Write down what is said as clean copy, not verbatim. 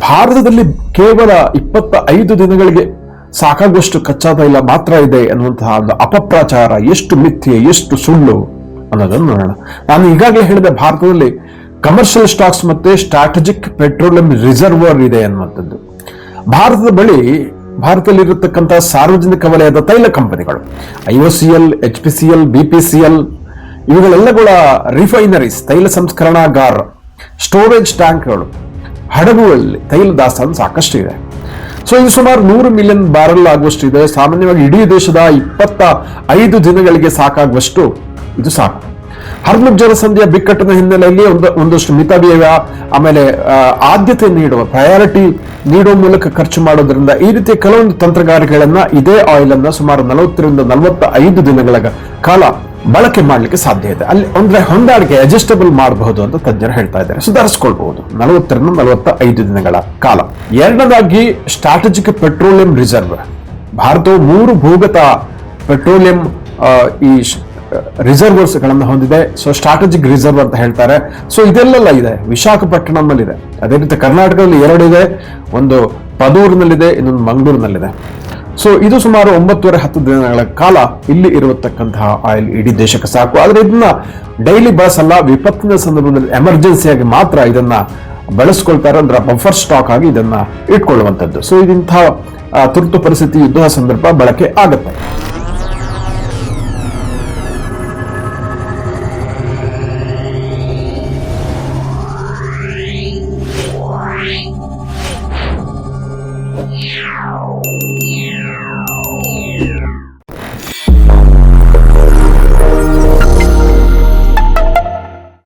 ಭಾರತದಲ್ಲಿ ಕೇವಲ 25 ದಿನಗಳಿಗೆ ಸಾಕಾಗುವಷ್ಟು ಕಚ್ಚಾ ತೈಲ ಮಾತ್ರ ಇದೆ ಅನ್ನುವಂತಹ ಒಂದು ಅಪಪ್ರಚಾರ ಎಷ್ಟು ಮಿಥ್ಯೆ, ಎಷ್ಟು ಸುಳ್ಳು ಅನ್ನೋದನ್ನು ನೋಡೋಣ. ನಾನು ಈಗಾಗಲೇ ಹೇಳಿದ ಭಾರತದಲ್ಲಿ ಕಮರ್ಷಿಯಲ್ ಸ್ಟಾಕ್ಸ್ ಮತ್ತೆ ಸ್ಟ್ರಾಟಜಿಕ್ ಪೆಟ್ರೋಲಿಯಂ ರಿಸರ್ವರ್ ಇದೆ ಅನ್ನುವಂಥದ್ದು. ಭಾರತದಲ್ಲಿರತಕ್ಕಂತಹ ಸಾರ್ವಜನಿಕ ವಲಯದ ತೈಲ ಕಂಪನಿಗಳು IOCL, HPCL, BPCL ಇವುಗಳೆಲ್ಲಗಳ ರಿಫೈನರೀಸ್, ತೈಲ ಸಂಸ್ಕರಣಾಗಾರ, ಸ್ಟೋರೇಜ್ ಟ್ಯಾಂಕ್ಗಳು, ಹಡಗುಗಳಲ್ಲಿ ತೈಲ ದಾಸ್ತಾನು ಸಾಕಷ್ಟು ಇದೆ. ಸೊ ಇದು ಸುಮಾರು 100 ಮಿಲಿಯನ್ ಬ್ಯಾರಲ್ ಆಗುವಷ್ಟು ಇದೆ. ಸಾಮಾನ್ಯವಾಗಿ ಇಡೀ ದೇಶದ 25 ದಿನಗಳಿಗೆ ಸಾಕಾಗುವಷ್ಟು ಇದು ಸಾಕು. ಹರ್ಮುಜ್ ಜಲಸಂಧಿಯ ಬಿಕ್ಕಟ್ಟಿನ ಹಿನ್ನೆಲೆಯಲ್ಲಿ ಒಂದಷ್ಟು ಮಿತವ್ಯಯ, ಆಮೇಲೆ ಆದ್ಯತೆ ನೀಡುವ, ಪ್ರಯಾರಿಟಿ ನೀಡುವ ಮೂಲಕ ಖರ್ಚು ಮಾಡೋದ್ರಿಂದ ಈ ರೀತಿಯ ಕೆಲವೊಂದು ತಂತ್ರಗಾರಿಕೆಗಳನ್ನ ಇದೇ ಆಯಿಲ್ ಅನ್ನ ಸುಮಾರು 40ರಿಂದ 45 ದಿನಗಳ ಕಾಲ ಬಳಕೆ ಮಾಡಲಿಕ್ಕೆ ಸಾಧ್ಯ ಇದೆ. ಅಲ್ಲಿ ಅಂದ್ರೆ ಹೊಂದಾಣಿಕೆ, ಅಡ್ಜಸ್ಟಬಲ್ ಮಾಡಬಹುದು ಅಂತ ತಜ್ಞರು ಹೇಳ್ತಾ ಇದ್ದಾರೆ. ಸುಧಾರಿಸಿಕೊಳ್ಬಹುದು 40ರಿಂದ 45 ದಿನಗಳ ಕಾಲ. ಎರಡನೇದಾಗಿ ಸ್ಟ್ರಾಟಜಿಕ್ ಪೆಟ್ರೋಲಿಯಂ ರಿಸರ್ವ್. ಭಾರತವು 3 ಭೂಗತ ಪೆಟ್ರೋಲಿಯಂ ಈ ರಿಸರ್ವರ್ಸ್ ಗಳನ್ನು ಹೊಂದಿದೆ. ಸೊ ಸ್ಟ್ರಾಟಜಿಕ್ ರಿಸರ್ವ್ ಅಂತ ಹೇಳ್ತಾರೆ. ಸೊ ಇದೆಲ್ಲ ಇದೆ, ವಿಶಾಖಪಟ್ಟಣಂನಲ್ಲಿದೆ. ಅದೇ ರೀತಿ ಕರ್ನಾಟಕದಲ್ಲಿ 2 ಇದೆ, ಒಂದು ಪದೂರಿನಲ್ಲಿದೆ, ಇನ್ನೊಂದು ಮಂಗಳೂರಿನಲ್ಲಿದೆ. ಸೊ ಇದು ಸುಮಾರು 9-10 ದಿನಗಳ ಕಾಲ ಇಲ್ಲಿ ಇರತಕ್ಕಂತಹ ಆಯಿಲ್ ಇಡೀ ದೇಶಕ್ಕೆ ಸಾಕು. ಆದ್ರೆ ಇದನ್ನ ಡೈಲಿ ಬಳಸಲ್ಲ, ವಿಪತ್ತಿನ ಸಂದರ್ಭದಲ್ಲಿ ಎಮರ್ಜೆನ್ಸಿಯಾಗಿ ಮಾತ್ರ ಇದನ್ನ ಬಳಸ್ಕೊಳ್ತಾರೆ. ಅಂದ್ರೆ ಬಫರ್ ಸ್ಟಾಕ್ ಆಗಿ ಇದನ್ನ ಇಟ್ಕೊಳ್ಳುವಂಥದ್ದು. ಸೊ ಇದಿಂತಹ ತುರ್ತು ಪರಿಸ್ಥಿತಿ, ಯುದ್ಧದ ಸಂದರ್ಭ ಬಳಕೆ ಆಗುತ್ತೆ.